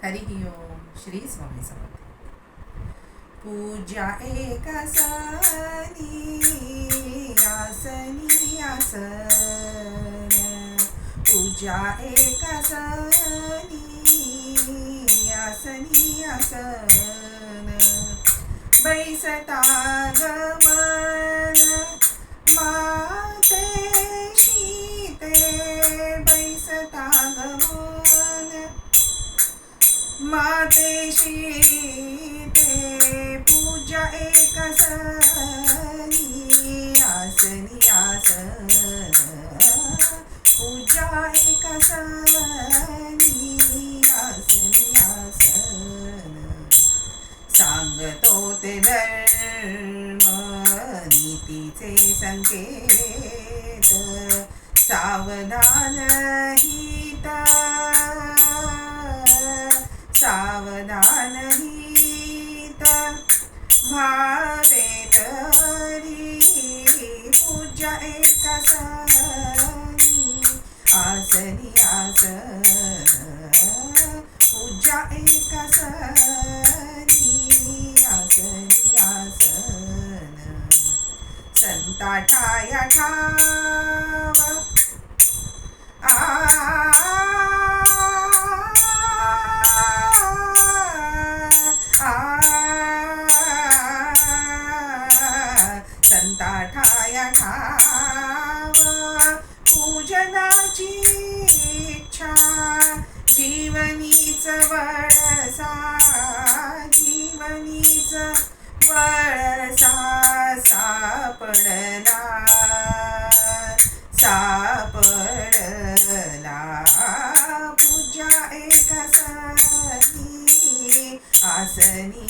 हरि ओम श्री स्वामी समर्थ. पूजा एक आसनी आसनी आसन, पूजा एक आसनी आसनी आसन, बैसता गमन मातेशी ते, बैसता गमन मातेशी ते, पूजा एक आसनी आसनी आसन, पूजा एक आसनी आसनी आसन, सांगतो ते धर्म नीतीचे संकेत, सावधान हित सावधान हित, भावे तरी पूजा एक आसनी आसनी आसन, पूजा एक आसनी आसनी आसन, संता ठाया ठाव संता ठाया ठाव, पूजनाची इच्छा जीवनीच वळसा, जीवनीच वळसा सापडला सापडला, पूजा एक आसनी आसनी